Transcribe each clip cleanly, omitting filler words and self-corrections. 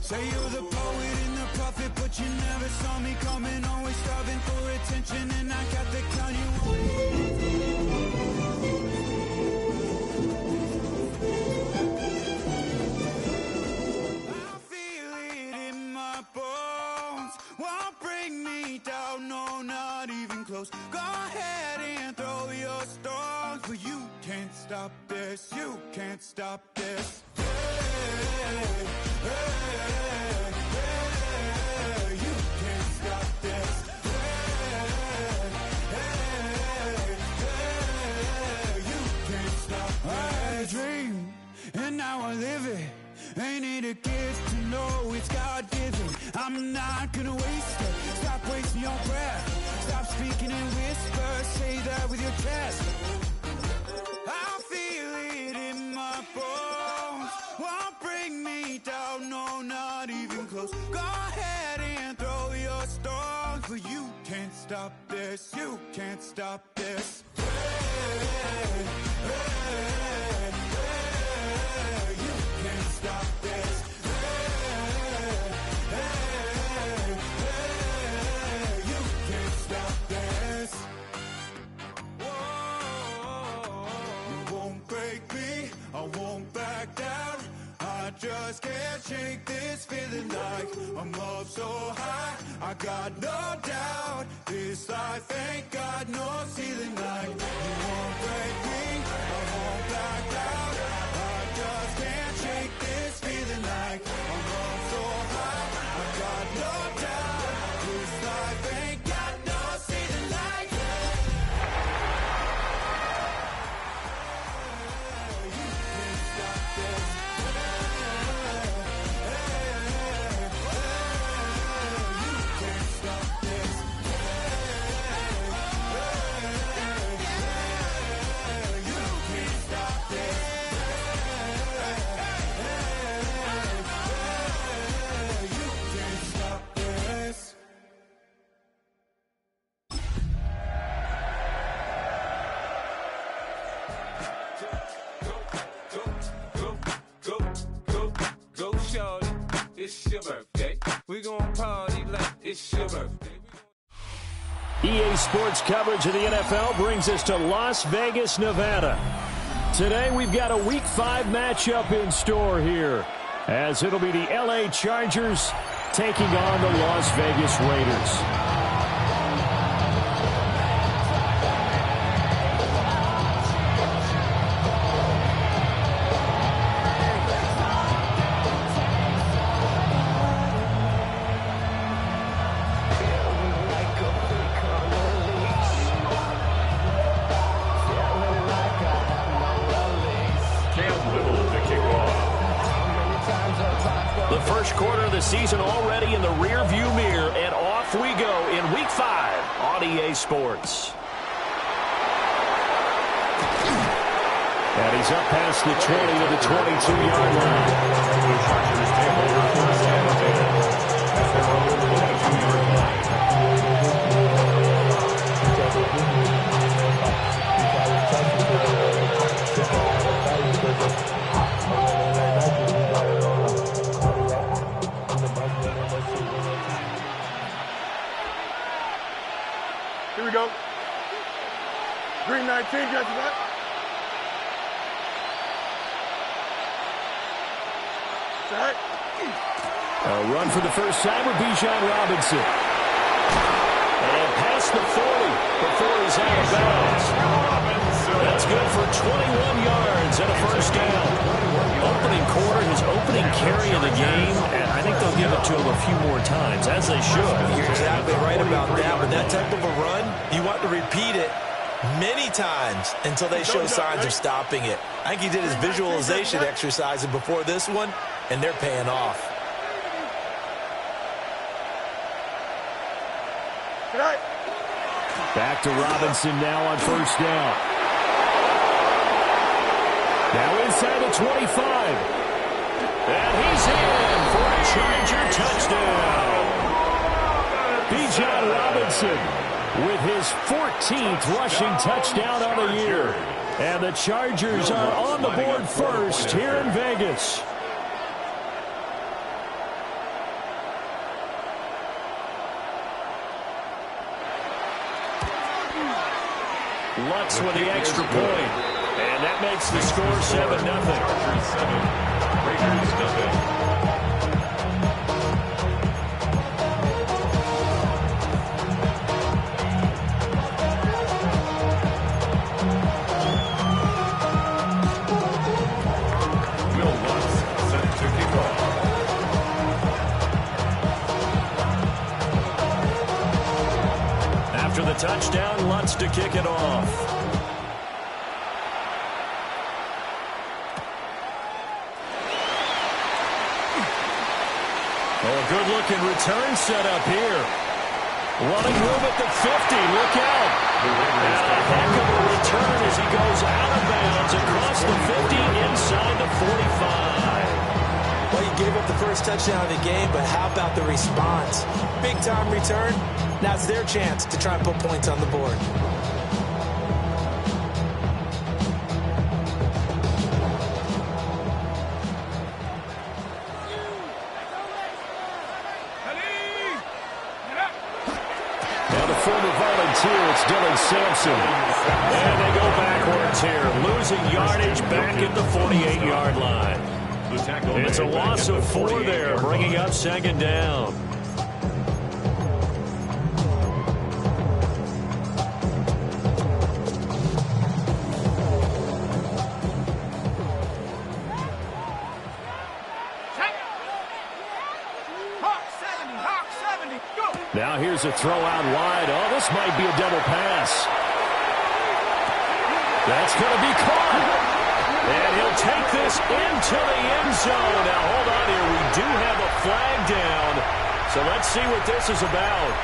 Say you're the poet and the prophet, but you never saw me coming. Always starving for attention, and I got the kind you want. I feel it in my bones. Won't bring me down, no, not even close. Go ahead and throw your stones, but you can't stop this. You can't stop this. Hey, hey, hey, you can't stop this. Hey, hey, hey, you can't stop this. I had a dream, and now I live it. Ain't it a gift to know it's God-given? I'm not gonna waste it. Stop wasting your breath. Stop speaking in whispers. Say that with your chest. I feel it in my bones. Won't bring me down, no, not even close. Go ahead and throw your stones, but you can't stop this. You can't stop this. Hey, hey, hey, you can't stop this. Hey, hey, hey, you can't stop this. Whoa, you won't break me, I won't back down. I just can't shake this feeling like I'm up so high. I got no doubt this life ain't got no ceiling like. You won't break me, I won't back down. I just can't shake this feeling like I'm up so high. I got no doubt this life ain't got no ceiling like. You can't stop this. It's your birthday. We gon' party like it's your birthday. EA Sports coverage of the NFL brings us to Las Vegas, Nevada. Today we've got a Week 5 matchup in store here, as it'll be the LA Chargers taking on the Las Vegas Raiders. Season already in the rear-view mirror, and off we go in Week 5 on EA Sports. And he's up past the 20 to the 22-yard Here we go. Green 19, catch that. Right. A run for the first time with Bijan Robinson. And past the 40 before he's out of bounds. That's good for 21 yards and a first down. Opening quarter, his opening carry of the game, and I think they'll give it to him a few more times, as they should. You're exactly right about that. With that type of a run, you want to repeat it many times until they show signs of stopping it. I think he did his visualization exercises before this one, and they're paying off. Back to Robinson now on first down. Now inside the 25. And he's in for a Charger touchdown. Bijan Robinson with his 14th rushing touchdown on the year. And the Chargers are on the board first here in Vegas. Lutz with the extra point. And that makes the score 7-0. Raiders nothing. After the touchdown, Lutz to kick it off. Oh, a good-looking return set up here. Running room at the 50. Look out. And a heck of a return as he goes out of bounds across the 50 inside the 45. Well, he gave up the first touchdown of the game, but how about the response? Big-time return. Now it's their chance to try and put points on the board. Now the former volunteer, it's Dylan Sampson. And they go backwards here, losing yardage back at the 48-yard line. It's a loss of 4 there, bringing up second down. Now here's a throw out wide. Oh, this might be a double pass. That's going to be caught. And he'll take this into the end zone. Now, hold on here. We do have a flag down. So let's see what this is about.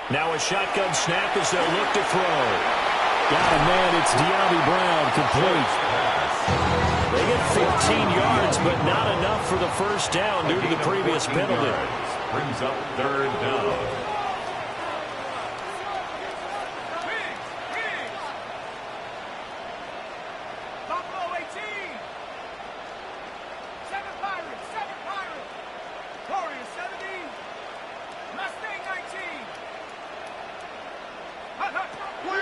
Now a shotgun snap as they'll look to throw. Got a man, it's De'Ami Brown, complete. They get 15 yards, but not enough for the first down due to the previous penalty. Brings up third down.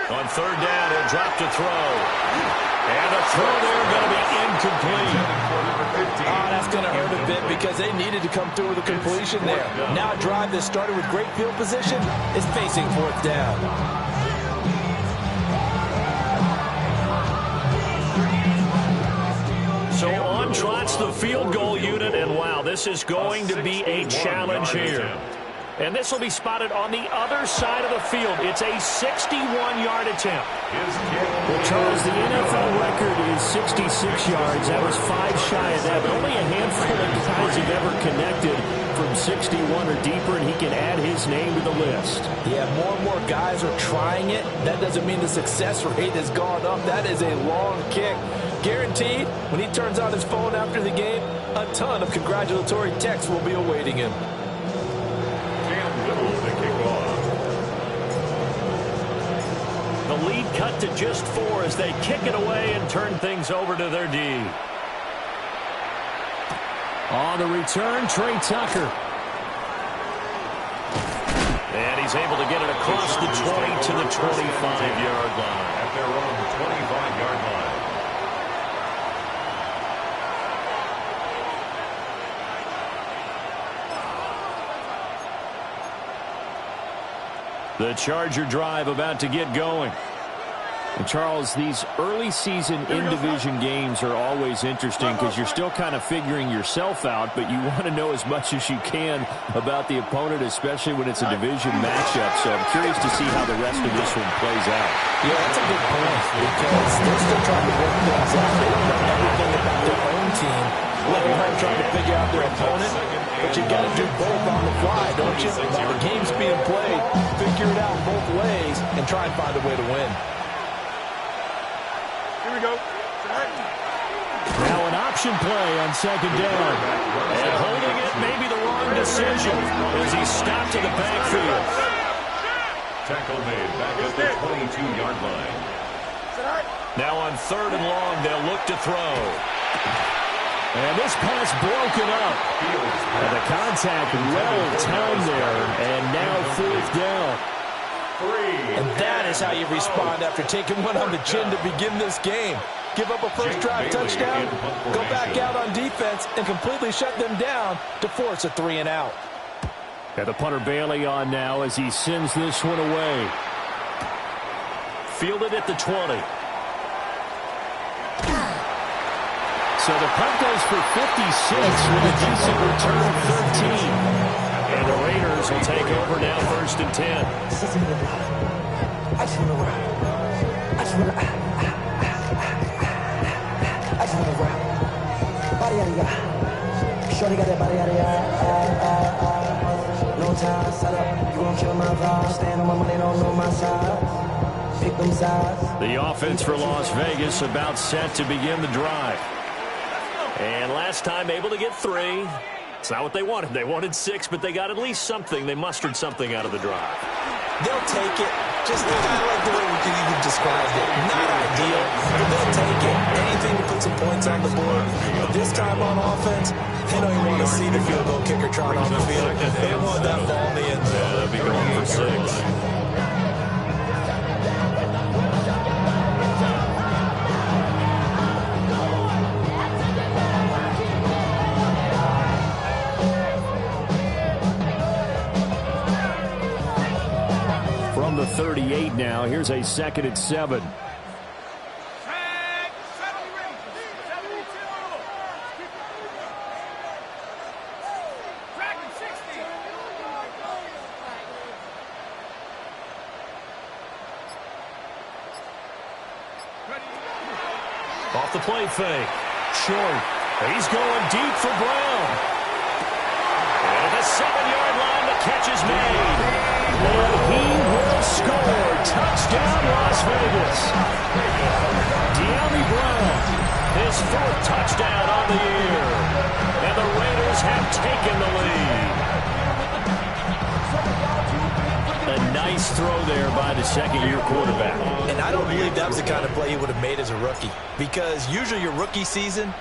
On third down, he'll drop to throw. And a throw there going to be incomplete. Oh, that's going to hurt a bit because they needed to come through with a completion there. Now a drive that started with great field position is facing fourth down. So on trots the field goal unit, and wow, this is going to be a challenge here. And this will be spotted on the other side of the field. It's a 61-yard attempt. Well, Charles, the NFL record is 66 yards. That was 5 shy of that. But only a handful of guys have ever connected from 61 or deeper, and he can add his name to the list. Yeah, more and more guys are trying it. That doesn't mean the success rate has gone up. That is a long kick. Guaranteed, when he turns on his phone after the game, a ton of congratulatory texts will be awaiting him. The lead cut to just 4 as they kick it away and turn things over to their D. On the return, Trey Tucker. And he's able to get it across the 20 to the 25-yard line. At their own 25-yard line. The Charger drive about to get going. And Charles, these early season in-division games are always interesting because you're still kind of figuring yourself out, but you want to know as much as you can about the opponent, especially when it's a division matchup. So I'm curious to see how the rest of this one plays out. Yeah, that's a good point because they're still trying to work things out. They don't know everything about their own team, let alone trying to figure out their opponent. But you got to do both on the fly, don't you? While the game's being played, figure it out both ways and try and find a way to win. Here we go. Now an option play on second down. And holding it may be the wrong decision as he's stopped to the backfield. Tackle made back at the 22-yard line. Now on 3rd and long, they'll look to throw. And this pass broken up. And the contact well timed there. And now 4th down. And that is how you respond after taking one on the chin to begin this game. Give up a first drive touchdown, go back out on defense, and completely shut them down to force a 3 and out. And the punter Bailey on now as he sends this one away. Fielded at the 20. So the punt goes for 56 with a decent return of 13. And the Raiders will take over now 1st and 10. I just want to rap. I just want to rap. Body out of ya. Shorty got that body out of ya. No time, set up. You gon' kill my vibe. Stand on my money, don't know my side. Pick them sides. The offense for Las Vegas about set to begin the drive. And last time able to get 3. It's not what they wanted. They wanted 6, but they got at least something. They mustered something out of the drive. They'll take it. Just kind of like the way you described it. Not ideal, but they'll take it. Anything to put some points on the board. But this time on offense, they don't even want to see the field goal kicker trot on the field. They want that ball in the end zone. They'll be going for 6. From the 38 now, here's a 2nd and 7. Off the play fake. Short. He's going deep for Brown. And at the 7-yard line, the catch is made. And he will score. Touchdown, Las Vegas. De'Ami Brown, his 4th touchdown on the year. And the Raiders have taken the lead. A nice throw there by the second-year quarterback. And I don't believe that was the kind of play he would have made as a rookie. Because usually your rookie season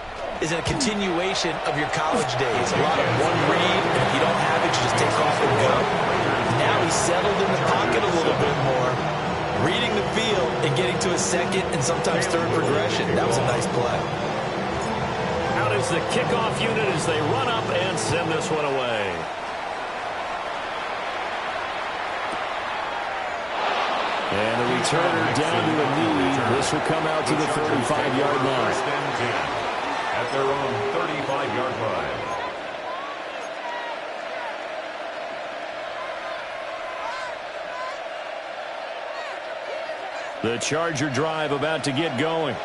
is a continuation of your college days. A lot of one read, and if you don't have it, you just take off and go. Now he's settled in the pocket a little bit more, reading the field and getting to his 2nd and sometimes 3rd progression. That was a nice play. Out is the kickoff unit as they run up and send this one away. And the returner down to a knee. This will come out to the 35-yard line. At their own 35-yard line. The Charger drive about to get going.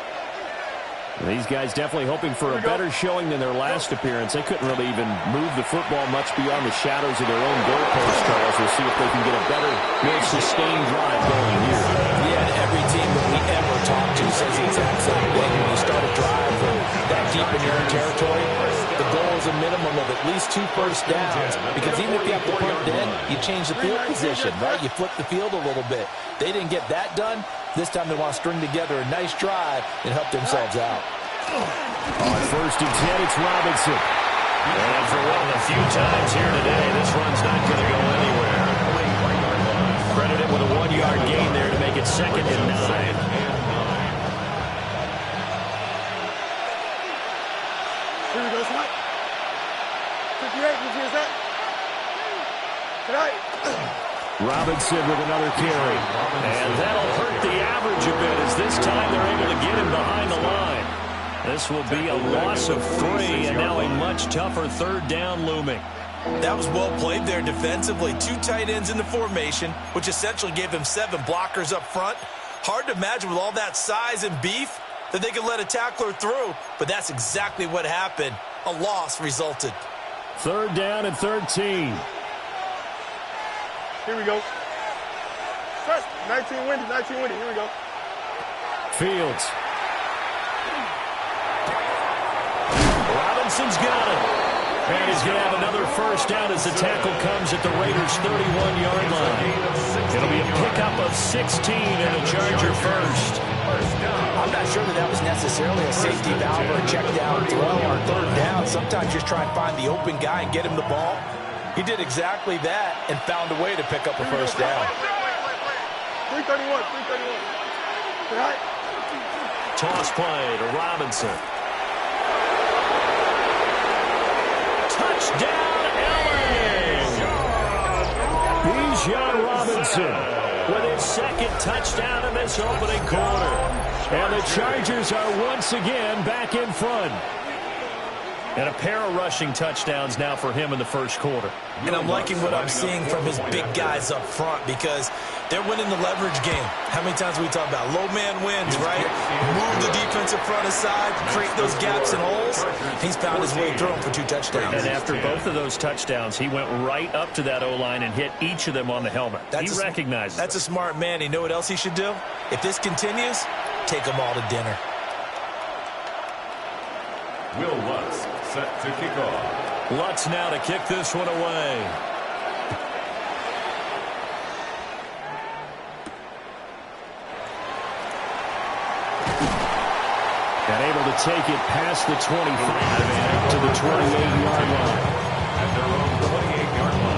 These guys definitely hoping for a better showing than their last appearance. They couldn't really even move the football much beyond the shadows of their own goalpost, Charles. We'll see if they can get a better, more sustained drive going here. Yeah, and every team that we ever talk to says the exact same thing. When you start a drive that deep in your own territory, the goal is a minimum of at least 2 first downs. Because even if you have to punt dead, you change the field position, right? You flip the field a little bit. They didn't get that done. This time they want to string together a nice drive and help themselves out. On 1st and 10, it's Robinson. And for one of the few times here today, this run's not going to go anywhere. Credited with a 1-yard gain there to make it 2nd and 9. Here we go, Smite. 58, did you hear that? Tonight. Robinson with another carry. And that'll hurt the average a bit as this time they're able to get him behind the line. This will be a loss of 3 and now a much tougher third down looming. That was well played there defensively. 2 tight ends in the formation, which essentially gave him 7 blockers up front. Hard to imagine with all that size and beef that they could let a tackler through, but that's exactly what happened. A loss resulted. Third down and 13. Here we go. 19 windy, 19 windy. Here we go. Fields. Robinson's got it. And he's going to have another first down as the tackle comes at the Raiders' 31-yard line. It'll be a pickup of 16 and a Charger first. I'm not sure that was necessarily a safety valve or a check down throw or third down. Sometimes just try and find the open guy and get him the ball. He did exactly that and found a way to pick up a first down. 331, 331. Right. Toss play to Robinson. Touchdown, Elling! Bijan Robinson with his second touchdown in this opening quarter. And the Chargers are once again back in front. And a pair of rushing touchdowns now for him in the first quarter. And I'm liking what I'm seeing from his big guys up front because they're winning the leverage game. How many times we talk about low man wins, right? Move the defensive front aside, create those gaps and holes. He's found his way through them for 2 touchdowns. And after both of those touchdowns, he went right up to that O-line and hit each of them on the helmet. He recognizes That's a smart man. You know what else he should do? If this continues, take them all to dinner. Will Lutz set to kick off. Lutz now to kick this one away. And able to take it past the 25 and up to the 28-yard line. At their own 28-yard line.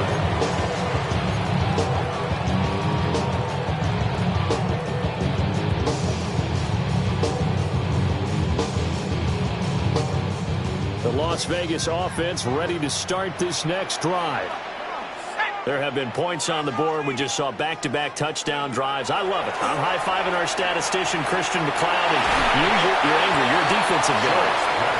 The Las Vegas offense ready to start this next drive. There have been points on the board. We just saw back-to-back touchdown drives. I love it. I'm high-fiving our statistician, Christian McLeod, and you're angry. You're a defensive guy.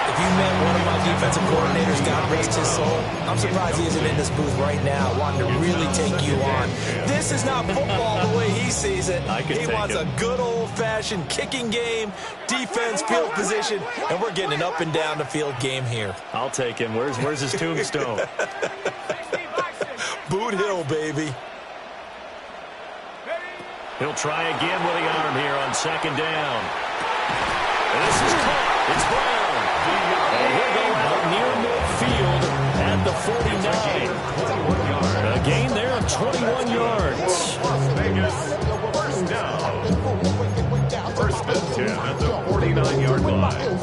If you met one of my defensive coordinators, God rest his soul, I'm surprised he isn't in this booth right now wanting to really take you on. This is not football the way he sees it. He wants a good old-fashioned kicking game, defense, field position, and we're getting an up-and-down-the-field game here. I'll take him. Where's his tombstone? Boot Hill, baby. He'll try again with the arm here on second down. And this is caught. It's Brown. And he'll go out near midfield at the 49. A gain there of 21 yards. Las Vegas, first down. First and 10 at the 49-yard line.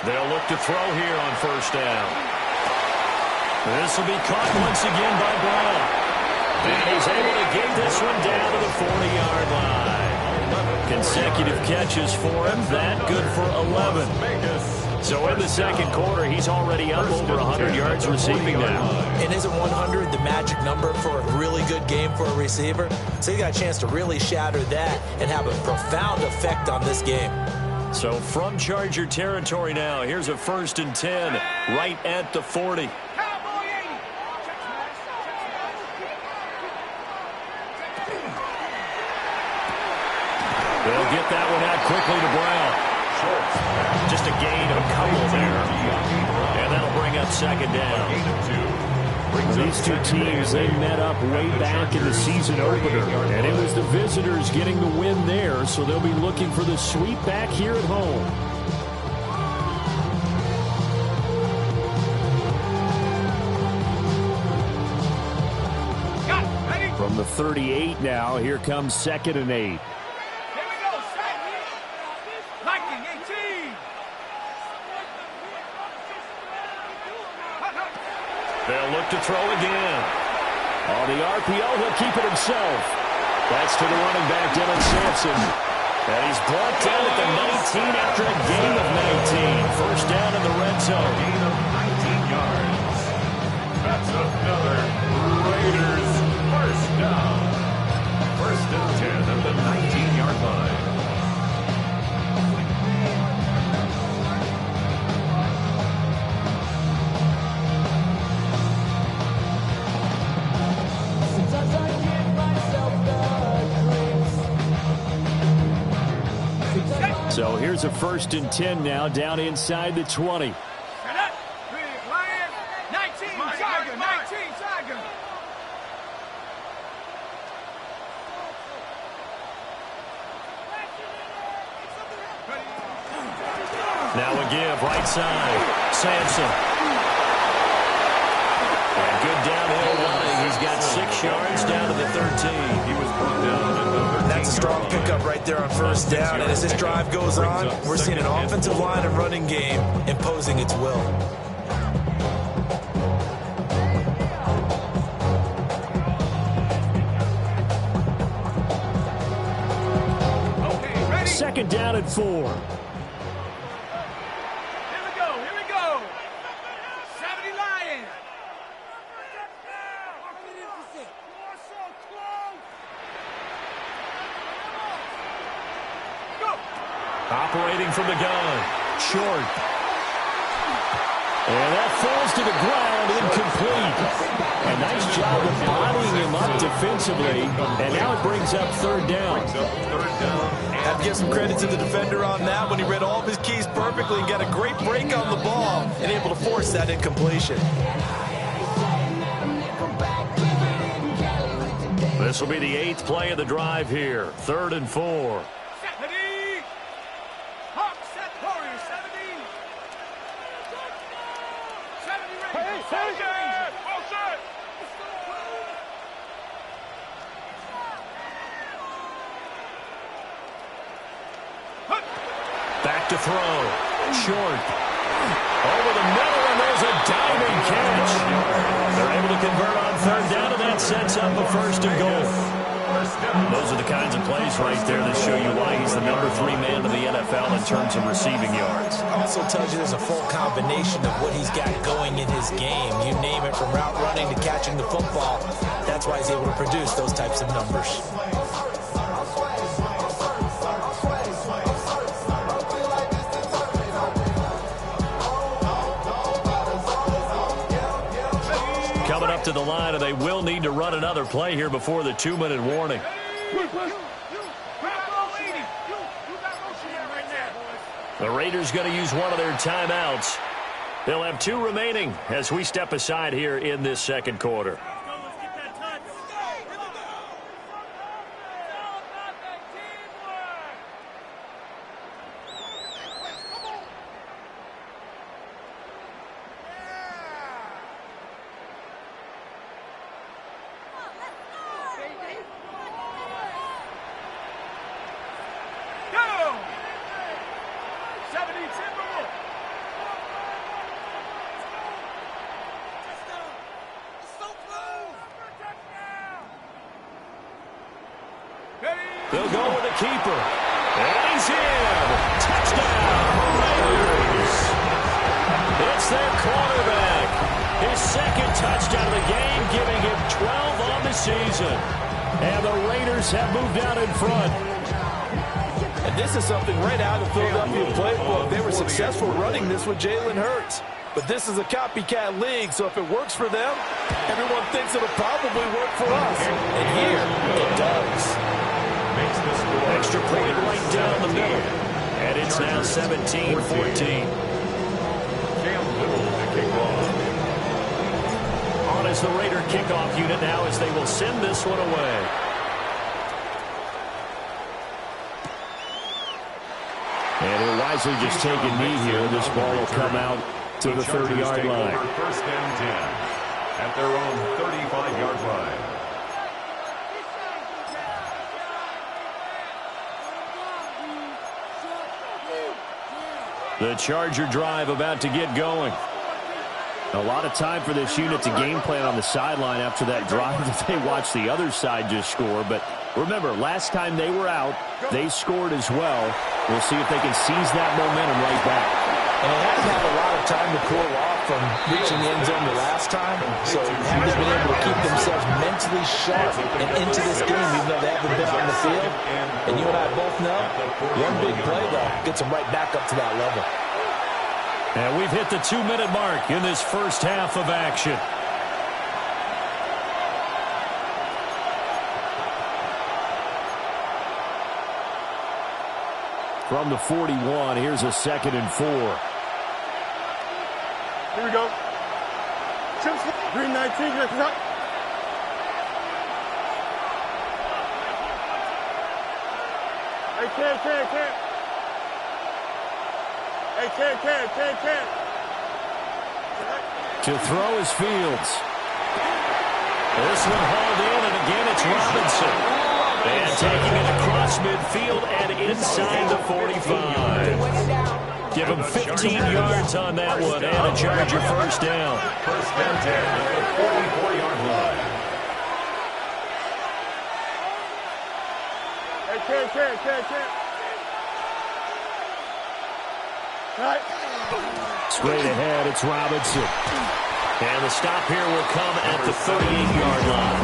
They'll look to throw here on first down. This will be caught once again by Brown. And he's able to get this one down to the 40-yard line. Consecutive catches for him. That good for 11. So in the second quarter, he's already up over 100 yards receiving now. And isn't 100 the magic number for a really good game for a receiver? So he got a chance to really shatter that and have a profound effect on this game. So from Charger territory now, here's a 1st and 10 right at the 40. They'll get that one out quickly to Brown. Just a gain of a couple there. And that'll bring up second down. These two teams, they met up way back in the season opener. And it was the visitors getting the win there, so they'll be looking for the sweep back here at home. From the 38 now, here comes 2nd and 8. back to throw again. On the RPO, he'll keep it himself. That's to the running back, Dylan Sampson. And he's brought down at the 19 after a gain of 19. First down in the red zone. Gain of 19 yards. That's another Raiders first down. First and 10 at the 19-yard line. So here's a first and 10 now, down inside the 20. Now a give, right side, Sampson. And good downhill running. He's got 6 yards down to the 13. He was brought down at the 13. That's a strong pickup right there on first down. And as this drive goes on, we're seeing an offensive line and running game imposing its will. Second down and 4. Operating from the gun. Short. And that falls to the ground, incomplete. A nice job of bodying him up defensively. And now it brings up third down. Have to give some credit to the defender on that when he read all of his keys perfectly and got a great break on the ball and able to force that incompletion. This will be the 8th play of the drive here. 3rd and 4. Back to throw. Short. Over the middle, and there's a diving catch. They're able to convert on third down, and that sets up a first and goal. Those are the kinds of plays right there that show you why he's the number 3 man in the NFL in terms of receiving yards. Also tells you there's a full combination of what he's got going in his game. You name it, from route running to catching the football. That's why he's able to produce those types of numbers. Coming up to the line, and they will need to run another play here before the 2-minute warning. The Raiders going to use one of their timeouts. They'll have 2 remaining as we step aside here in this second quarter. They'll go with the keeper. And he's in. Touchdown, Raiders. It's their quarterback. His second touchdown of the game, giving him 12 on the season. And the Raiders have moved out in front. And this is something right out of the Philadelphia playbook. They were successful running this with Jalen Hurts. But this is a copycat league, so if it works for them, everyone thinks it'll probably work for us. And here, it does. Extra point right down the middle. And it's now 17-14. On is the Raider kickoff unit now as they will send this one away. And he'll wisely just take a knee here. This ball will come out to the 30-yard line. First and 10 at their own 35-yard line. The Charger drive about to get going. A lot of time for this unit to game plan on the sideline after that drive that they watched the other side just score. But remember, last time they were out, they scored as well. We'll see if they can seize that momentum right back. And they haven't had a lot of time to cool off from reaching the end zone the last time, so haven't been able to keep themselves mentally sharp and into this game, even though they haven't been on the field. And you and I both know, one big play, though, gets them right back up to that level. And we've hit the 2-minute mark in this first half of action. From the 41, here's a 2nd and 4. Here we go. Green 19, get up. Hey, can't. Hey, can't. To throw is Fields. This one hauled in, and again it's Robinson. And taking it across midfield and inside the 45. Give him 15 yards on that one, and a Charger first down. First and 10 at the 44-yard line. Hey, can't. Right. Straight ahead, it's Robinson. And the stop here will come at the 38-yard line.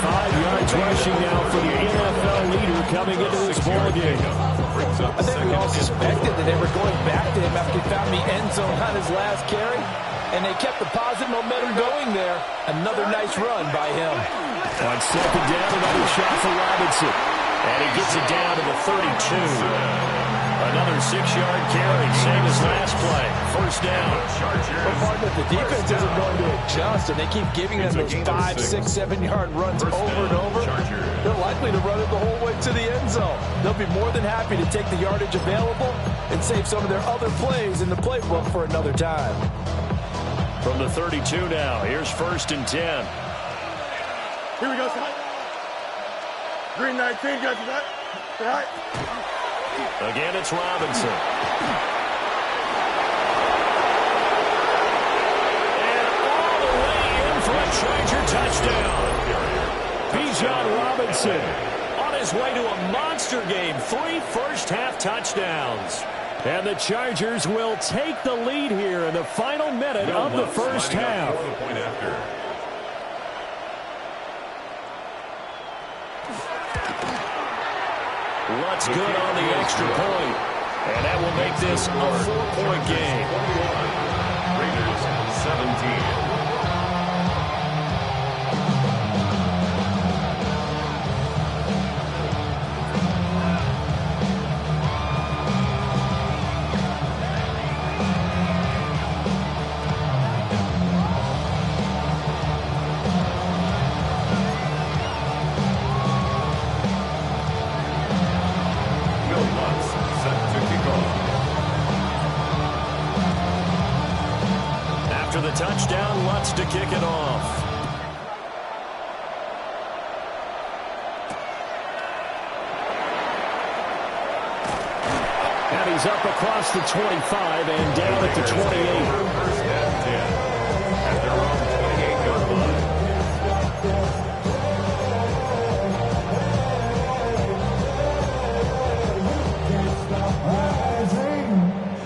135 yards rushing now for the NFL leader coming into this ballgame. I think we all suspected that they were going back to him after he found the end zone on his last carry, and they kept the positive momentum going there. Another nice run by him. On 2nd down, another shot for Robinson. And he gets it down to the 32. Another 6-yard carry, same as last play. First down. But partner, the defense isn't going to adjust, and they keep giving them those 5, 6, 7-yard runs over and over. They're likely to run it the whole way to the end zone. They'll be more than happy to take the yardage available and save some of their other plays in the playbook for another time. From the 32 now, here's 1st and 10. Here we go, son. Green 19, got that. Right. Again, it's Robinson. And all the way in for a Charger touchdown. Bijan Robinson on his way to a monster game. 3 first-half touchdowns. And the Chargers will take the lead here in the final minute of the first half. Lutz good on the extra point. And that will make this a 4-point game. Raiders 17. After the touchdown, Lutz to kick it off. And he's up across the 25 and down at the 28. First and 10 at their own 28-yard line.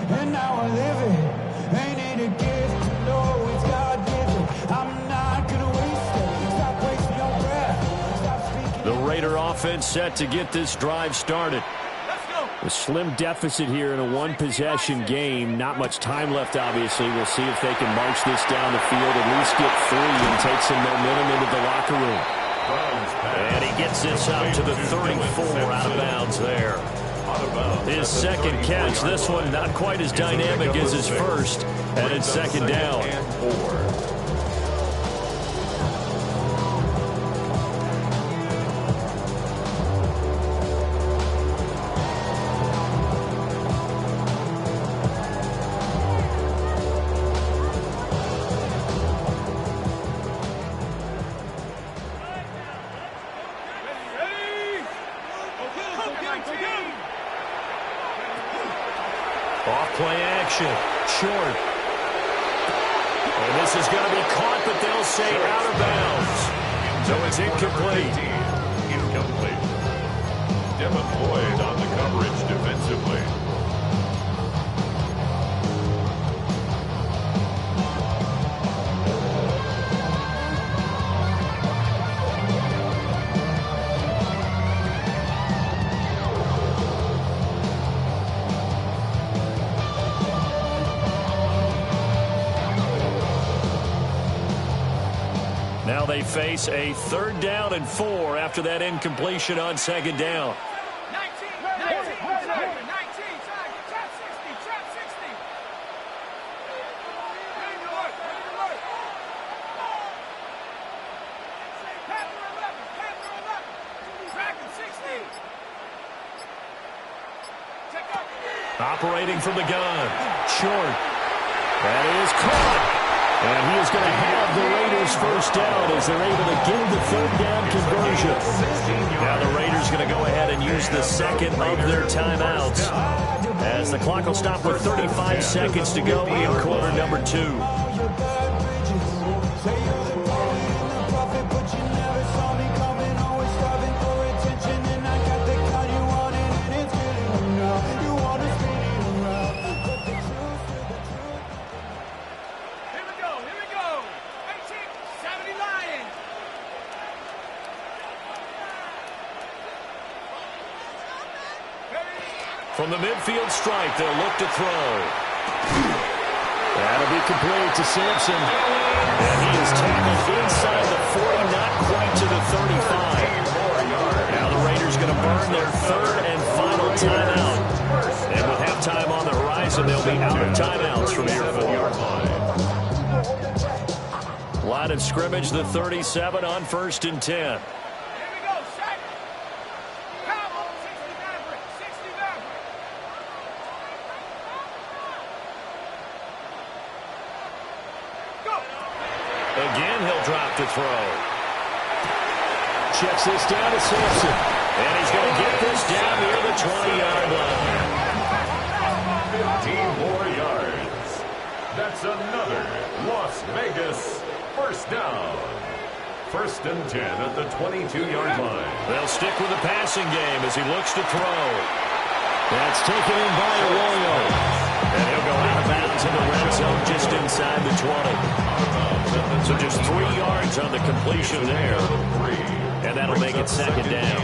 And now I live it. Ain't it a gift to know it's God-given? I'm not gonna waste it. Stop wasting your breath. Stop speaking. The Raider offense set to get this drive started. A slim deficit here in a one-possession game. Not much time left, obviously. We'll see if they can march this down the field, at least get 3 and take some momentum into the locker room. And he gets this up to the 34 out of bounds there. His second catch. This one not quite as dynamic as his first. And it's 2nd down. Off play action. Short. And this is going to be caught, but they'll say out of bounds. So it's incomplete. Incomplete. Devin Lloyd on the coverage defensively. Now they face a 3rd down and 4 after that incompletion on 2nd down. 19, trap 60, trap 60. Ready to work. Panther 11, Dragon 60. Check up. Operating from the gun. Short. That is caught. And he is going to have the Raiders first down as they're able to get the 3rd down conversion. Now the Raiders going to go ahead and use the second of their timeouts as the clock will stop with 35 seconds to go in quarter number 2. From the midfield stripe, they'll look to throw. That'll be complete to Sampson. And he is tackled inside the 40, not quite to the 35. Now the Raiders going to burn their 3rd and final timeout. And with halftime on the horizon, they'll be out of timeouts from here forward. Line of scrimmage, the 37 on 1st and 10. Again, he'll drop to throw. Checks this down to Sampson. And he's going to get this down near the 20-yard line. 15 more yards. That's another Las Vegas first down. 1st and 10 at the 22-yard line. They'll stick with the passing game as he looks to throw. That's taken in by Arroyo. And he'll go out of bounds in the red zone just inside the 20. So just 3 yards on the completion there. And that'll make it 2nd down.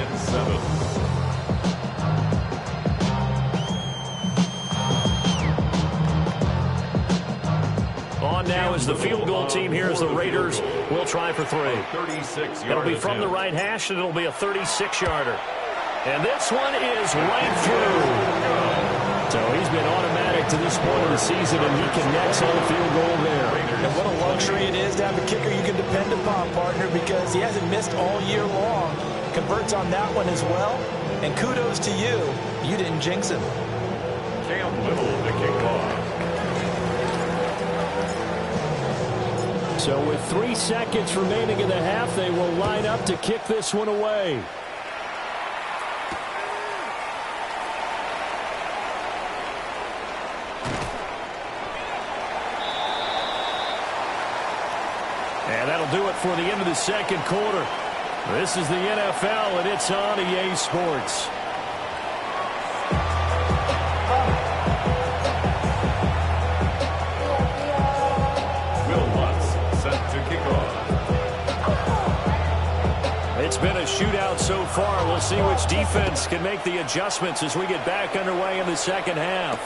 On now is the field goal team here as the Raiders will try for 3. It'll be from the right hash, and it'll be a 36-yarder. And this one is right through. So he's been automatic to this point of the season, and he connects on the field goal there. And what a luxury it is to have a kicker you can depend upon, partner, because he hasn't missed all year long. Converts on that one as well. And kudos to you. You didn't jinx him. Cam Little to kick off. So with 3 seconds remaining in the half, they will line up to kick this one away. And that'll do it for the end of the 2nd quarter. This is the NFL, and it's on EA Sports. Will Lutz set to kick off. It's been a shootout so far. We'll see which defense can make the adjustments as we get back underway in the 2nd half.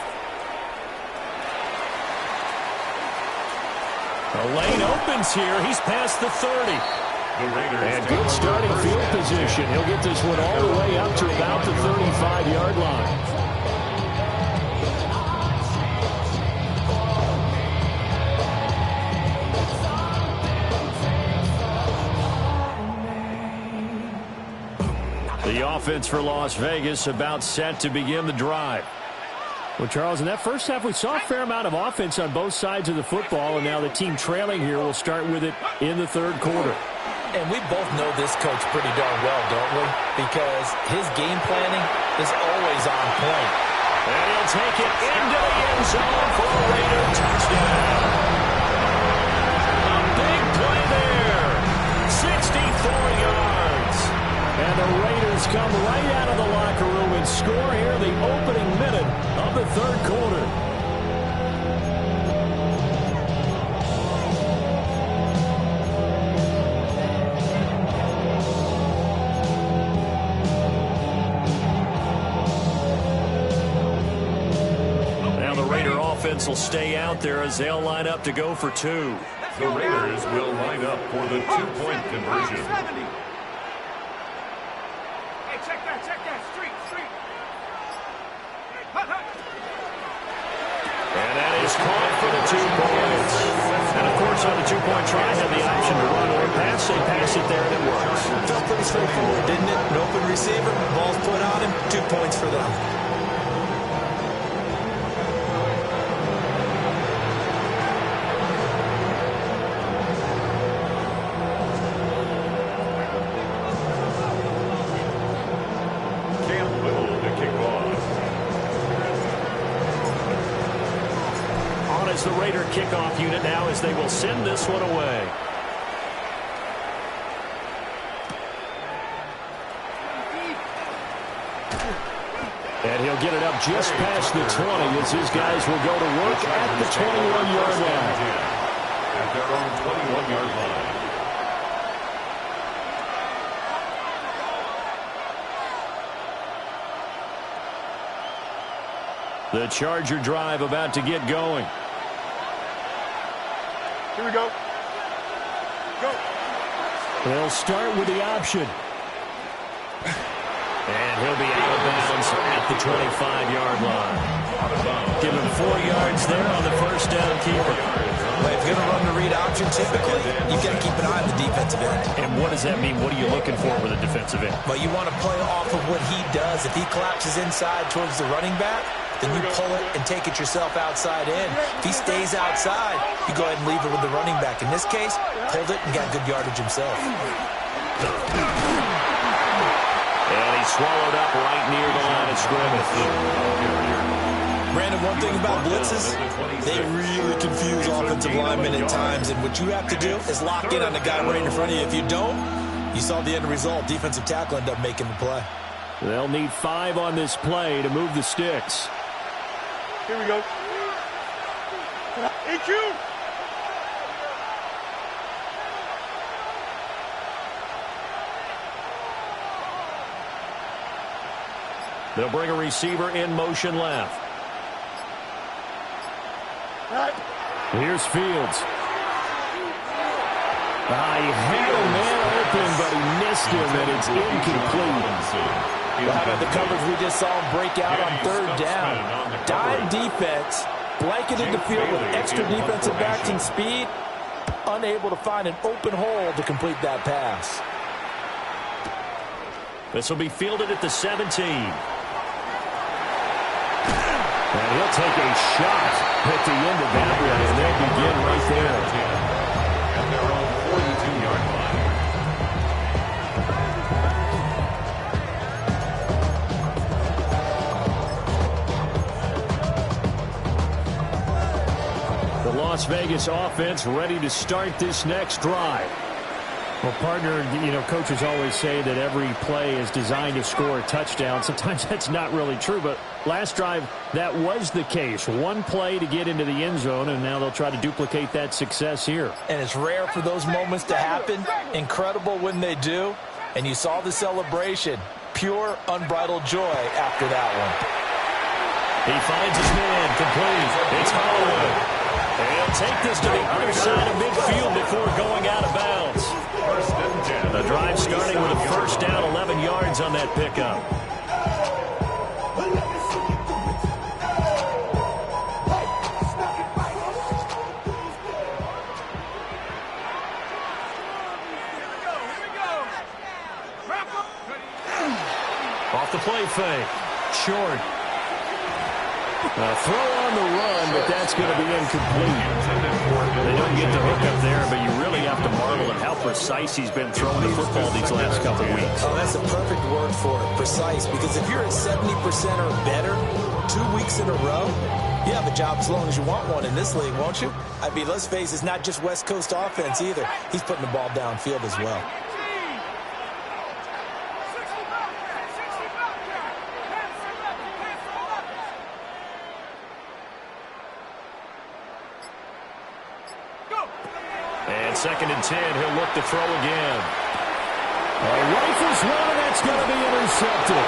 The lane opens here. He's past the 30. And good starting field position. He'll get this one all the way up to about the 35-yard line. The offense for Las Vegas about set to begin the drive. Well, Charles, in that first half, we saw a fair amount of offense on both sides of the football, and now the team trailing here will start with it in the 3rd quarter. And we both know this coach pretty darn well, don't we? Because his game planning is always on point. And he'll take it into the end zone for a Raider touchdown. And the Raiders come right out of the locker room and score here the opening minute of the third quarter. Will stay out there as they'll line up to go for two. The Raiders will line up for the two-point conversion. Hey, check that. Street. And that is caught for the 2 points. And, of course, on the two-point try, have the option to run or pass. They pass it there, and it works. Felt pretty straightforward, didn't it? An open receiver, ball's put on him, 2 points for them. The Raider kickoff unit now as they will send this one away. And he'll get it up just past the 20 as his guys will go to work at the 21-yard line. At their own 21-yard line. The Charger drive about to get going. Here we go. Go. They'll start with the option. And he'll be out of bounds at the 25-yard line. Give him 4 yards there on the first down keeper. Well, if you're going to run the read option, typically, you've got to keep an eye on the defensive end. And what does that mean? What are you looking for with a defensive end? Well, you want to play off of what he does. If he collapses inside towards the running back, then you pull it and take it yourself outside in. If he stays outside, you go ahead and leave it with the running back. In this case, pulled it and got good yardage himself. And he swallowed up right near the line of scrimmage. Brandon, one thing about blitzes, they really confuse offensive linemen at times, and what you have to do is lock in on the guy right in front of you. If you don't, you saw the end result. Defensive tackle ended up making the play. They'll need 5 on this play to move the sticks. Here we go. EQ. They'll bring a receiver in motion left. Here's Fields. He had a man open, but he missed him, and it's incomplete. Well, how about the coverage we just saw him break out on third down? Dime defense, blanketed the field with extra defensive backs and speed, unable to find an open hole to complete that pass. This will be fielded at the 17. And he'll take a shot at the end of that one, and they'll begin right there. At their own 42-yard line. The Las Vegas offense ready to start this next drive. Well, partner, coaches always say that every play is designed to score a touchdown. Sometimes that's not really true, but last drive, that was the case. One play to get into the end zone, and now they'll try to duplicate that success here. And it's rare for those moments to happen. Incredible when they do. And you saw the celebration. Pure, unbridled joy after that one. He finds his man complete. It's Holloway. And he'll take this to the other side of midfield before going out of bounds. The drive starting with a first down, 11 yards on that pickup. Off the play fake. Short. Throw on the run, but that's going to be incomplete. They don't get the hook up there, but you really have to marvel at how precise he's been throwing the football these last couple of weeks. Oh, that's a perfect word for it, precise, because if you're at 70% or better 2 weeks in a row, you have a job as long as you want one in this league, won't you? I mean, let's face it, it's not just West Coast offense either. He's putting the ball downfield as well. 2nd and 10. He'll look to throw again. Rifles one, and that's going to be intercepted.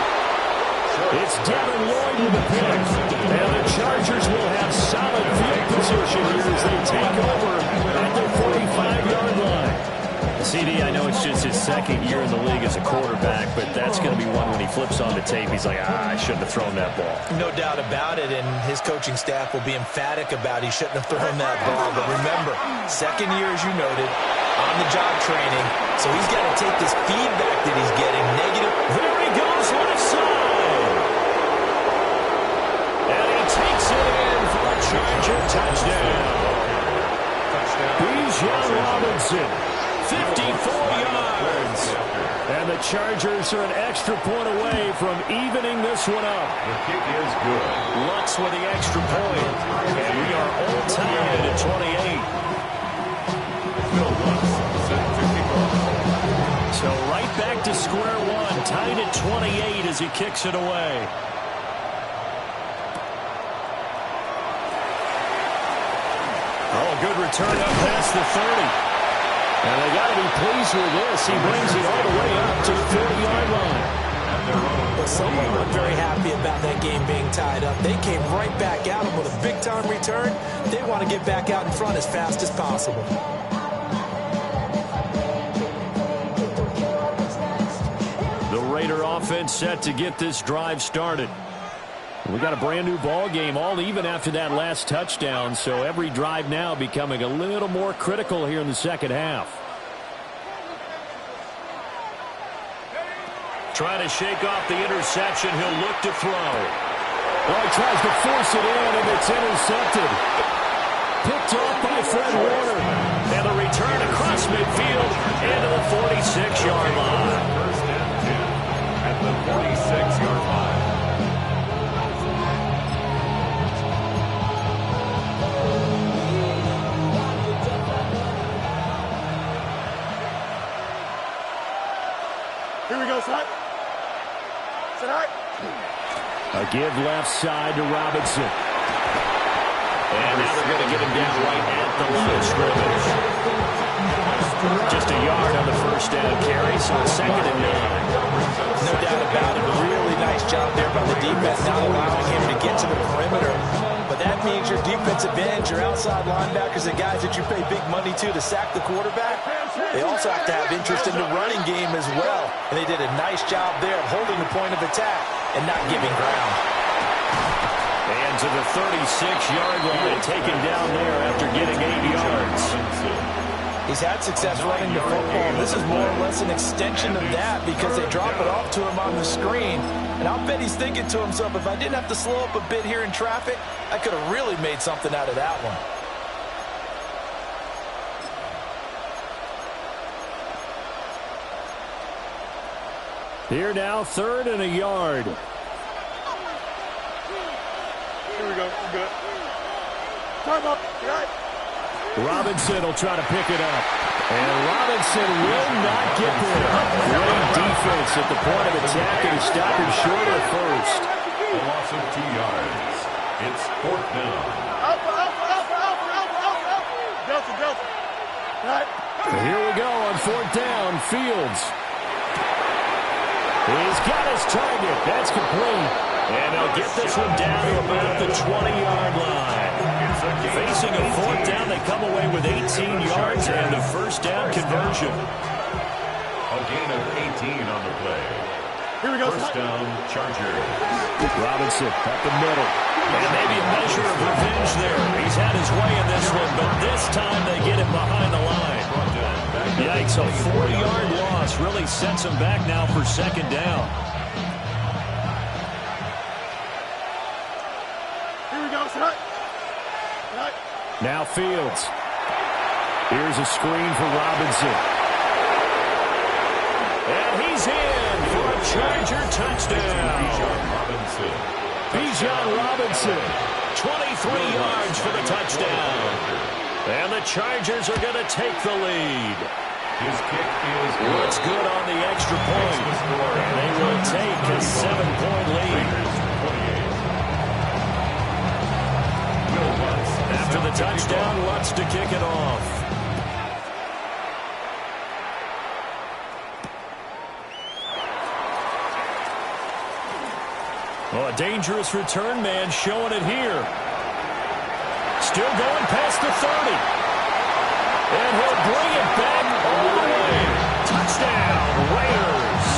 It's Devin Lloyd with the pick. And the Chargers will have solid field position here as they take over at their 45-yard line. CD, I know it's just his 2nd year in the league as a quarterback, but that's going to be one when he flips on the tape, he's like, I shouldn't have thrown that ball. No doubt about it, and his coaching staff will be emphatic about he shouldn't have thrown that ball. But remember, 2nd year, as you noted, on-the-job training, so he's got to take this feedback that he's getting negative. There he goes, left side. And he takes it in for a Charger touchdown. Bijan Robinson. 54 yards. And the Chargers are an extra point away from evening this one up. The kick is good. Lutz with the extra point. And we are all tied at 28. Will Lutz set to kick off. So right back to square one. Tied at 28 as he kicks it away. Oh, a good return up past the 30. And they got to be pleased with this. He brings it all the way up to the 40-yard line. Well, someone was very happy about that game being tied up. They came right back at him with a big-time return. They want to get back out in front as fast as possible. The Raider offense set to get this drive started. We got a brand new ball game, all even after that last touchdown, so every drive now becoming a little more critical here in the second half. Trying to shake off the interception, he'll look to throw. Oh, he tries to force it in, and it's intercepted. Picked off by Fred Warner. And the return across midfield into the 46-yard line. First and 10 at the 46-yard line. Here we go, son. Sit high. A give left side to Robinson. And now they're going to get him down right at the line of scrimmage. Just a yard on the first down carry, so a 2nd and 9. No doubt about it. Really nice job there by the defense, not allowing him to get to the perimeter. But that means your defensive ends, your outside linebackers, the guys that you pay big money to sack the quarterback, they also have to have interest in the running game as well. And they did a nice job there of holding the point of attack and not giving ground. And to the 36-yard line, taken down there after getting 8 yards. He's had success running the football. This is more or less an extension of that because they drop it off to him on the screen. And I'll bet he's thinking to himself, if I didn't have to slow up a bit here in traffic, I could have really made something out of that one. Here now, 3rd and a yard. Here we go. Good. Time up. Right. Robinson will try to pick it up. And Robinson will not get there. Great defense at the point of attack, and he stopped him short of first. A loss of 2 yards. It's 4th down. Delta. Right. Here we go on 4th down. Fields. He's got his target. That's complete. And they'll get this one down to about the 20-yard line. Facing a 4th down, they come away with 18 yards and a first down conversion. A gain of 18 on the play. Here we go. First down, Chargers. Robinson up the middle. And maybe a measure of revenge there. He's had his way in this one, but this time they get him behind the line. Yikes, a 4-yard loss really sets him back now for 2nd down. Here we go. Right. Now Fields. Here's a screen for Robinson. And he's in for a Charger touchdown. Bijan Robinson. 23 yards for the touchdown. And the Chargers are going to take the lead. His kick is good. Looks good on the extra point. And they will take a 7-point lead. After the touchdown, Lutz to kick it off. Oh, a dangerous return man showing it here. Still going past the 30. And he'll bring it back all the way. Touchdown, Raiders.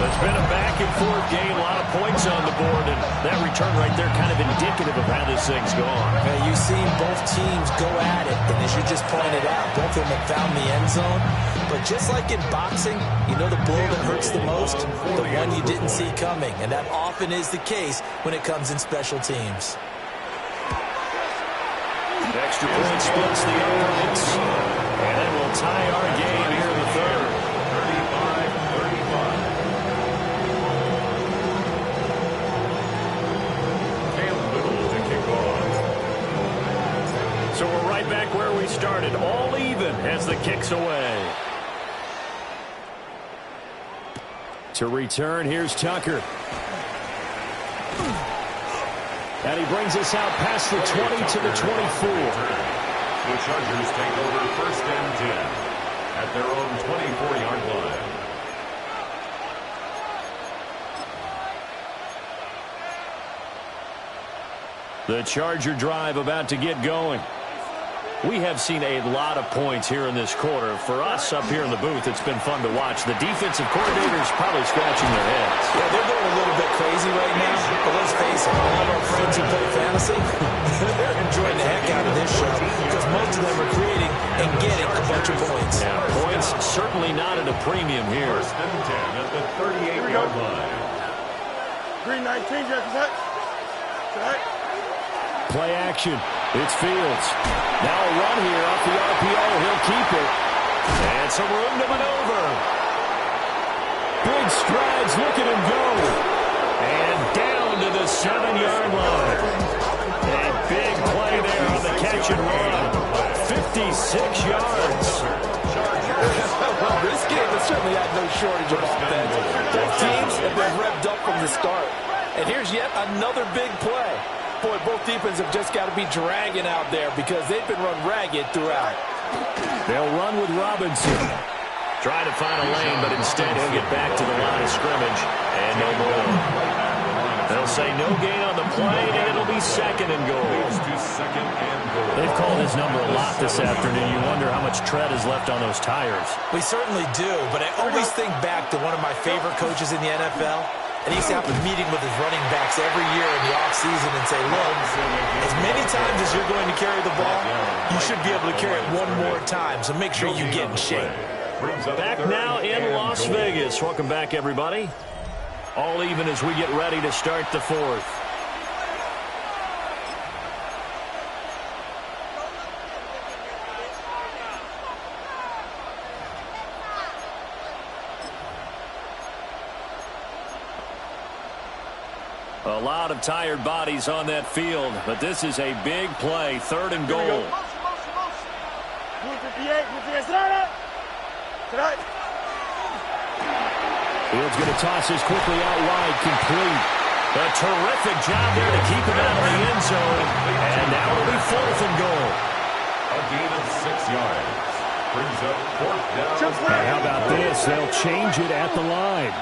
It's been a back-and-forth game, a lot of points on the board, and that return right there kind of indicative of how this thing's gone. Yeah, you've seen both teams go at it, and as you just pointed out, both of them have found the end zone. But just like in boxing, you know the blow that hurts the most? The one you didn't see coming, and that often is the case when it comes in special teams. Extra point splits the opponents, and it will tie our game here in the third. 35-35. So we're right back where we started, all even as the kick's away. To return, here's Tucker. And he brings us out past the 20 to the 24. The Chargers take over 1st and 10 at their own 24-yard line. The Charger drive about to get going. We have seen a lot of points here in this quarter. For us up here in the booth, it's been fun to watch. The defensive coordinators probably scratching their heads. Yeah, they're going a little bit crazy right now. But let's face it, all of our friends who play fantasy, they're enjoying the heck out of this show because most of them are creating and getting a bunch of points. Yeah, points certainly not at a premium here. 1st and 10 at the 38-yard line. Green 19, Jeff, is that? Play action. It's Fields. Now a run here off the RPO. He'll keep it. And some room to maneuver. Big strides. Look at him go. And down to the 7-yard line. A big play there on the catch and run. 56 yards. Well, this game has certainly had no shortage of offense. Both teams have been revved up from the start. And here's yet another big play. Boy, both defenses have just got to be dragging out there because they've been run ragged throughout. They'll run with Robinson. Try to find a lane, but instead he'll get back to the line of scrimmage. And no more. They'll say no gain on the play, and it'll be 2nd and goal. They've called his number a lot this afternoon. You wonder how much tread is left on those tires. We certainly do, but I always think back to one of my favorite coaches in the NFL. And he used to have a meeting with his running backs every year in the offseason and say, look, as many times as you're going to carry the ball, you should be able to carry it one more time, so make sure you get in shape. Back now in Las Vegas. Welcome back, everybody. All even as we get ready to start the fourth. A lot of tired bodies on that field, but this is a big play, 3rd and goal. Fields going to toss this quickly out wide, complete. A terrific job there to keep him out of the end zone. And now it'll be 4th and goal. A gain of 6 yards. Brings up 4th down. And how about this? They'll change it at the line.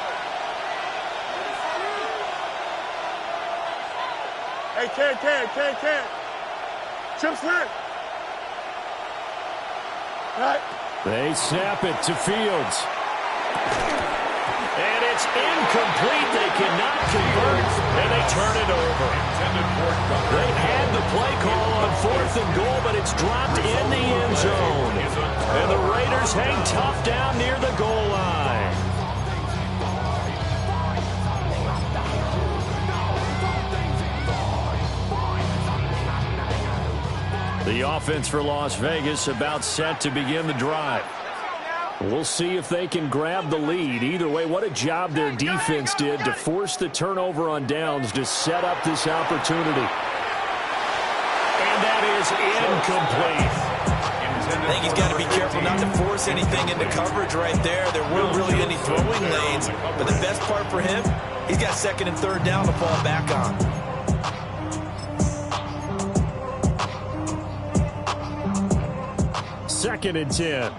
Hey, Ken. Chips line. Right. They snap it to Fields. And it's incomplete. They cannot convert, and they turn it over. They had the play call on 4th and goal, but it's dropped in the end zone. And the Raiders hang tough down near the goal line. The offense for Las Vegas about set to begin the drive. We'll see if they can grab the lead. Either way, what a job their defense did to force the turnover on downs to set up this opportunity. And that is incomplete. I think he's got to be careful not to force anything into coverage right there. There weren't really any throwing lanes, but the best part for him, he's got 2nd and 3rd down to fall back on. 2nd and 10.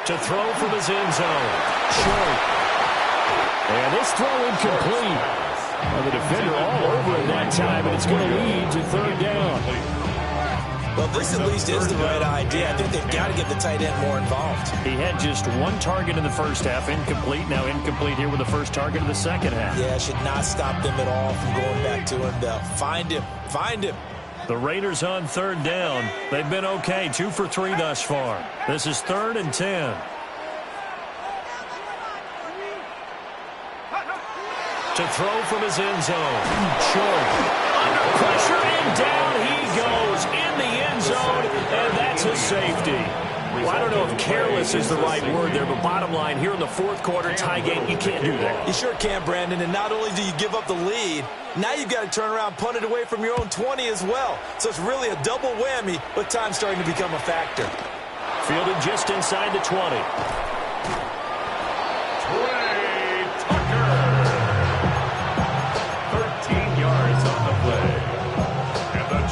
To throw from his end zone. Short. And this throw incomplete. Well, the defender all over it that time, and it's going to lead to third down. Well, this at least is the right idea. I think they've got to get the tight end more involved. He had just one target in the first half, incomplete. Now incomplete here with the first target of the second half. Yeah, should not stop them at all from going back to him. Find him. Find him. The Raiders on third down. They've been okay, 2 for 3 thus far. This is 3rd and 10. To throw from his end zone. Short. Pressure and down he goes in the end zone, and that's a safety. Well, I don't know if careless is the right word there, but bottom line, here in the fourth quarter, tie game, you can't do that. You sure can, Brandon, and not only do you give up the lead, now you've got to turn around, punt it away from your own 20 as well. So it's really a double whammy, with time starting to become a factor. Fielded just inside the 20.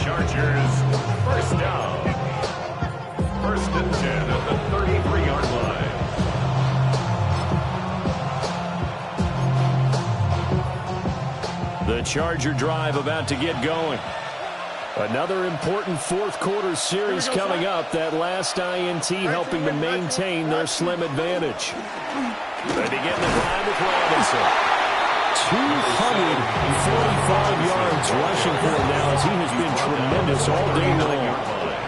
Chargers, first down. 1st and 10 at the 33-yard line. The Charger drive about to get going. Another important fourth quarter series coming up. That last INT helping to maintain their slim advantage. They begin the drive with Robinson. 245 yards rushing for him now as he has been tremendous all day long.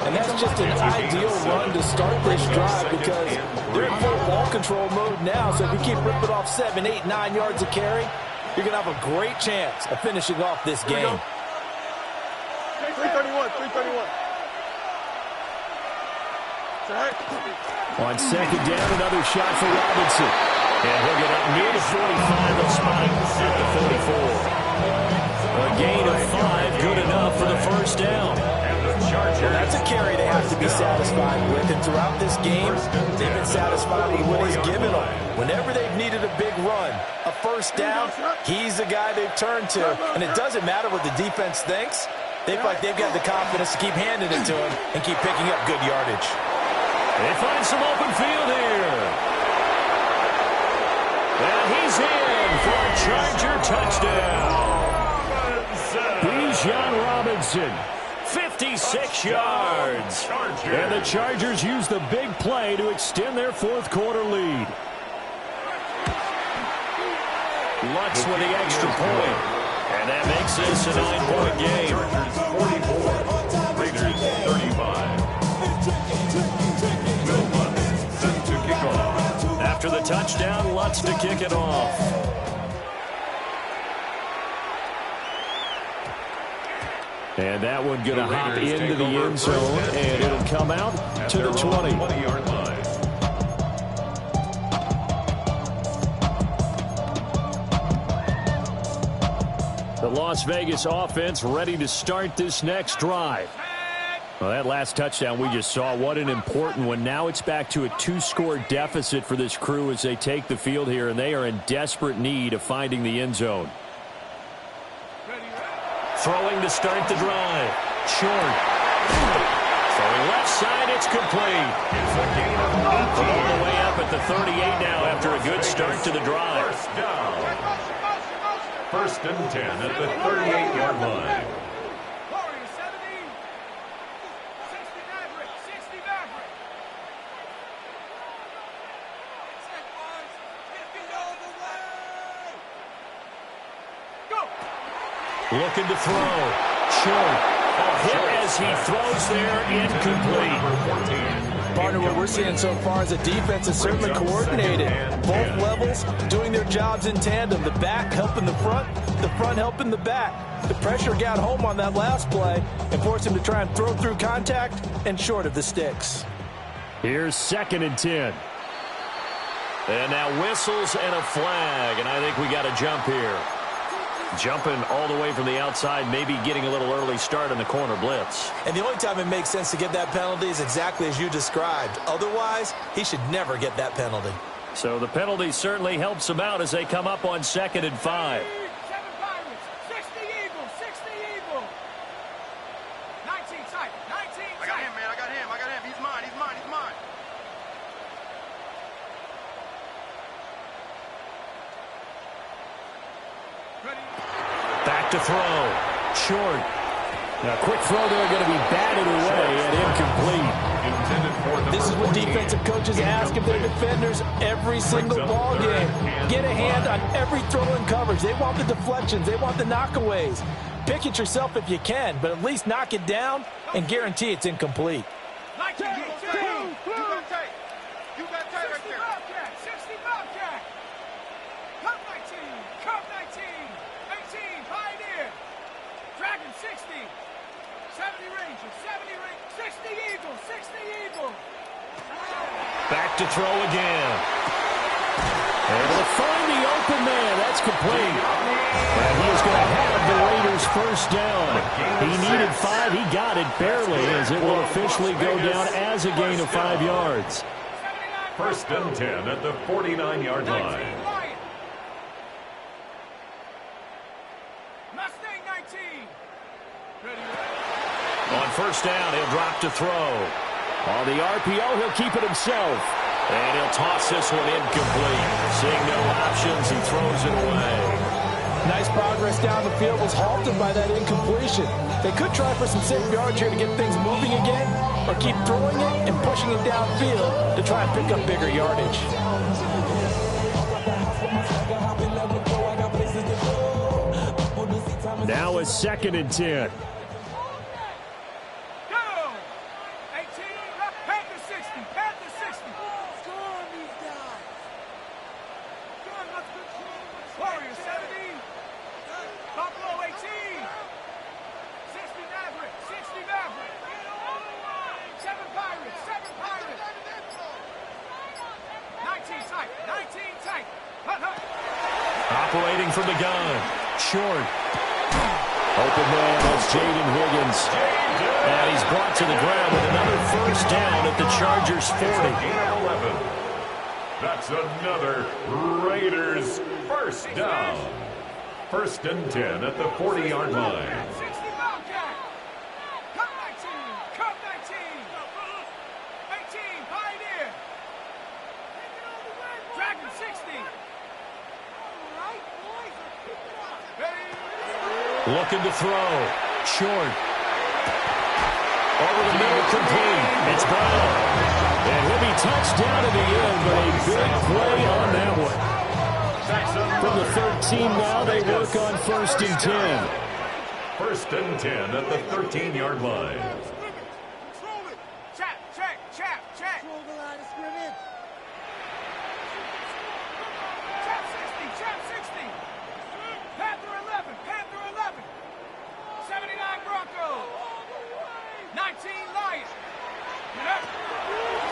And that's just an ideal run to start this drive because they're in full ball control mode now. So if you keep ripping off 7, 8, 9 yards of carry, you're going to have a great chance of finishing off this game. 331, 331. On second down, another shot for Robinson. And he'll get up near the 45. They'll spot him at the 44. A gain of 5, good enough for the first down. Well, that's a carry they have to be satisfied with. And throughout this game, they've been satisfied with what he's given them. Whenever they've needed a big run, a first down, he's the guy they've turned to. And it doesn't matter what the defense thinks. They feel like they've got the confidence to keep handing it to him and keep picking up good yardage. They find some open field here. And he's in for a Charger touchdown. Bijan Robinson, 56 yards. And the Chargers use the big play to extend their fourth quarter lead. Lutz with the extra point. And that makes this a 9-point game. 44, Raiders 35. Will Lutz set to kick off. After the touchdown, Lutz to kick it off. And that one going to hop into the end zone, and it'll come out to the 20-yard line. The Las Vegas offense ready to start this next drive. Well, that last touchdown we just saw, what an important one. Now it's back to a 2-score deficit for this crew as they take the field here, and they are in desperate need of finding the end zone. Throwing to start the drive. Short. Throwing left side, it's complete. It's a gain of 18. All the way up at the 38 now after a good start to the drive. First down. 1st and 10 at the 38-yard line. Looking to throw. Short. A hit as he throws there, incomplete. Partner, what we're seeing so far is the defense is certainly coordinated. Both levels doing their jobs in tandem. The back helping the front helping the back. The pressure got home on that last play and forced him to try and throw through contact and short of the sticks. Here's 2nd and 10. And now whistles and a flag, and I think we got a jump here. Jumping all the way from the outside, maybe getting a little early start in the corner blitz. And the only time it makes sense to get that penalty is exactly as you described. Otherwise, he should never get that penalty. So the penalty certainly helps him out as they come up on 2nd and 5. 7 Pirates, 60 Eagles, 60 Eagles. 19 tight, 19 tight. I got him, man. I got him. He's mine. Back to throw. Short. Now, quick throw there, going to be batted away and incomplete. This is what defensive coaches ask of their defenders every single ball game. Get a hand on every throw and coverage. They want the deflections. They want the knockaways. Pick it yourself if you can, but at least knock it down and guarantee it's incomplete. Back to throw again. Able to find the open man. That's complete. And he is going to have the Raiders first down. He needed 5. He got it barely, as it will officially go down as a gain of 5 yards. First and 10 at the 49-yard line. On first down, he'll drop to throw. On the RPO, he'll keep it himself. And he'll toss this one incomplete. Seeing no options, he throws it away. Nice progress down the field was halted by that incompletion. They could try for some safe yards here to get things moving again, or keep throwing it and pushing it downfield to try and pick up bigger yardage. Now it's 2nd and 10. Operating from the gun. Short. Open man, that's Jaden Higgins. And he's brought to the ground with another first down at the Chargers' 40. That's another Raiders first down. First and 10 at the 40-yard line. Looking to throw. Short. Over the middle, complete. It's Brown. And he'll be touched down in the end, but a big play on that one. From the 13 now, they work on first and 10. First and 10 at the 13-yard line.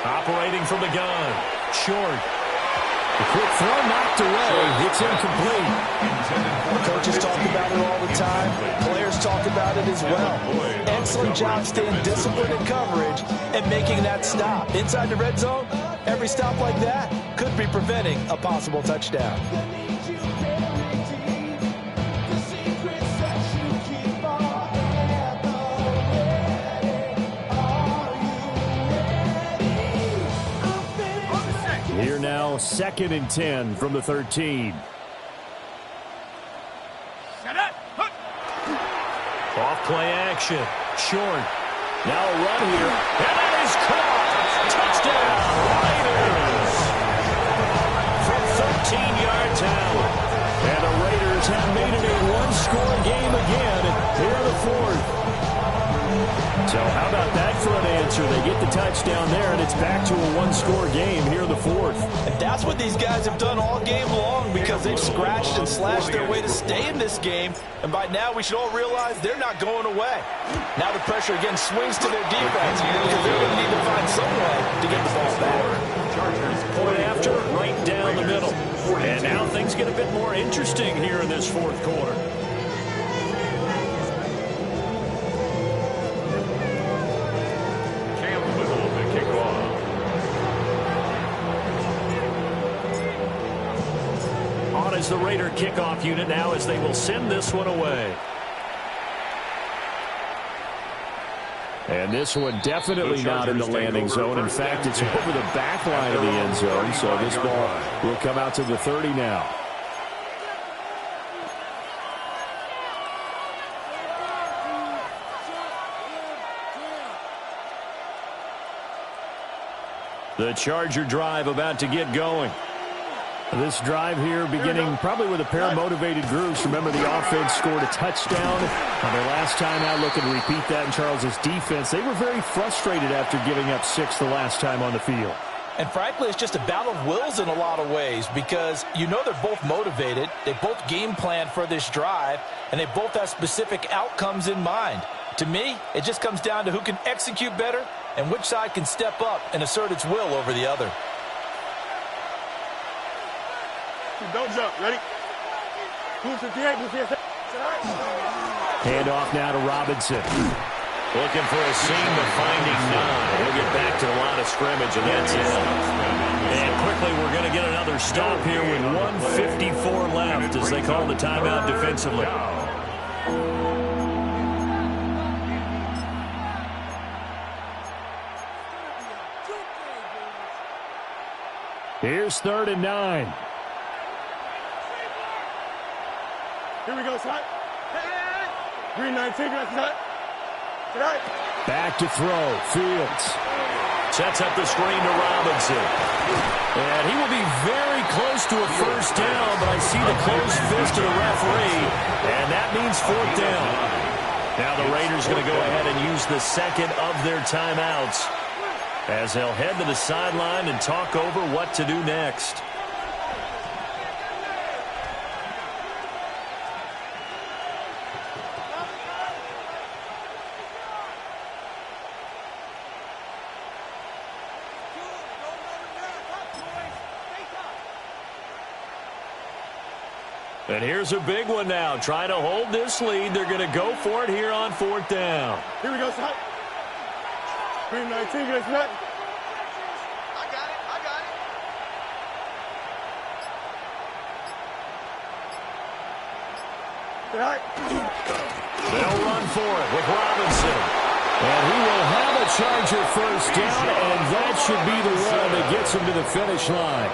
Operating from the gun. Short. The quick throw knocked away. It's incomplete. Coaches talk about it all the time. Players talk about it as well. Excellent job staying disciplined in coverage and making that stop. Inside the red zone, every stop like that could be preventing a possible touchdown. Here now, 2nd and 10 from the 13. Off play action. Short. Now a run here. And that is caught. Touchdown, Raiders. From 13 yards out. And the Raiders have made it a one-score game again here in the 4th. So how about that for an answer? They get the touchdown there, and it's back to a one-score game here in the 4th. And that's what these guys have done all game long, because they've scratched and slashed their way to stay in this game. And by now, we should all realize they're not going away. Now the pressure again swings to their defense, because they're going to need to find some way to get the ball back. Point after, right down the middle. And now things get a bit more interesting here in this 4th quarter. Is the Raider kickoff unit now, as they will send this one away. And this one definitely not in the landing zone. In fact, it's over the back line of the end zone, so this ball will come out to the 30 now. The Charger drive about to get going. This drive here beginning probably with a pair of motivated groups. Remember, the offense scored a touchdown on their last time out, looking to repeat that in Charles' defense. They were very frustrated after giving up 6 the last time on the field. And frankly, it's just a battle of wills in a lot of ways because you know they're both motivated. They both game plan for this drive, and they both have specific outcomes in mind. To me, it just comes down to who can execute better and which side can step up and assert its will over the other. Don't jump. Ready? 258, 258. Hand off now to Robinson. Looking for a seam, but finding none. He'll get back to the line of scrimmage, and that's it. And quickly, we're going to get another stop here with 1:54 left as they call the timeout defensively. Here's 3rd and 9. Here we go, son. Green 19, that's son. Tonight. Back to throw. Fields sets up the screen to Robinson. And he will be very close to a first down, but I see the closed fist of the referee, and that means 4th down. Now the Raiders going to go ahead and use the second of their timeouts as they'll head to the sideline and talk over what to do next. And here's a big one now. Trying to hold this lead. They're going to go for it here on 4th down. Here we go, son. Green 19, that's son. I got it. Tonight. They'll run for it with Robinson. And he will have a Charger first down, and that should be the one that gets him to the finish line.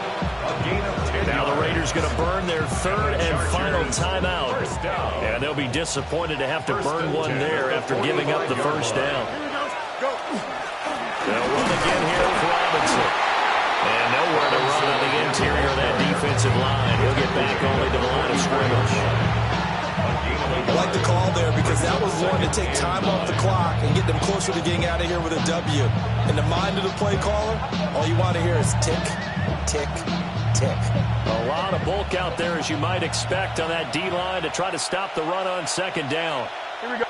Now the Raiders going to burn their 3rd and final timeout. And they'll be disappointed to have to burn one there after giving up the first down. They'll run again here with Robinson. And nowhere to run on the interior of that defensive line. He'll get back only to the line of scrimmage. I like the call there because that was one to take time off the clock and get them closer to getting out of here with a W. In the mind of the play caller, all you want to hear is tick, tick, tick. A lot of bulk out there, as you might expect, on that D-line to try to stop the run on 2nd down. Here we go.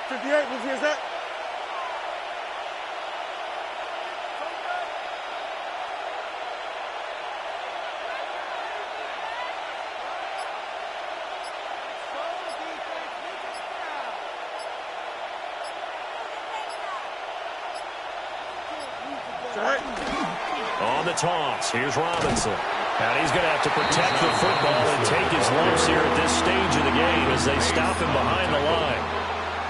58, let's hear that. On the toss, here's Robinson. And he's going to have to protect the football and take his lumps here at this stage of the game as they stop him behind the line.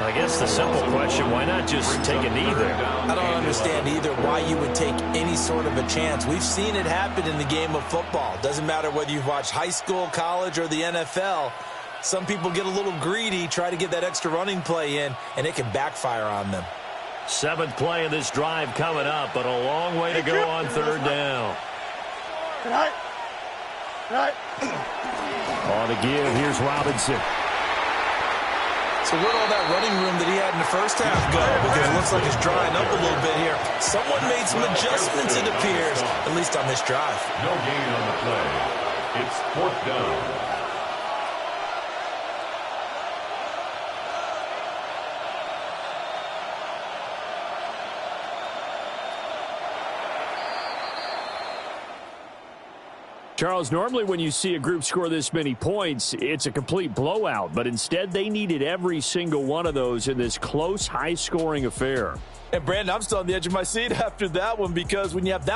I guess the simple question, why not just take a knee there? I don't understand either why you would take any sort of a chance. We've seen it happen in the game of football. Doesn't matter whether you've watched high school, college, or the NFL. Some people get a little greedy, try to get that extra running play in, and it can backfire on them. 7th play of this drive coming up, but a long way to go on 3rd down. Tonight. On the give, here's Robinson. So where'd all that running room that he had in the first half go? Because it looks like it's drying up a little bit here. Someone made some adjustments, it appears, at least on this drive. No gain on the play. It's 4th down. Charles, normally when you see a group score this many points, it's a complete blowout. But instead, they needed every single one of those in this close, high-scoring affair. And, Brandon, I'm still on the edge of my seat after that one because when you have that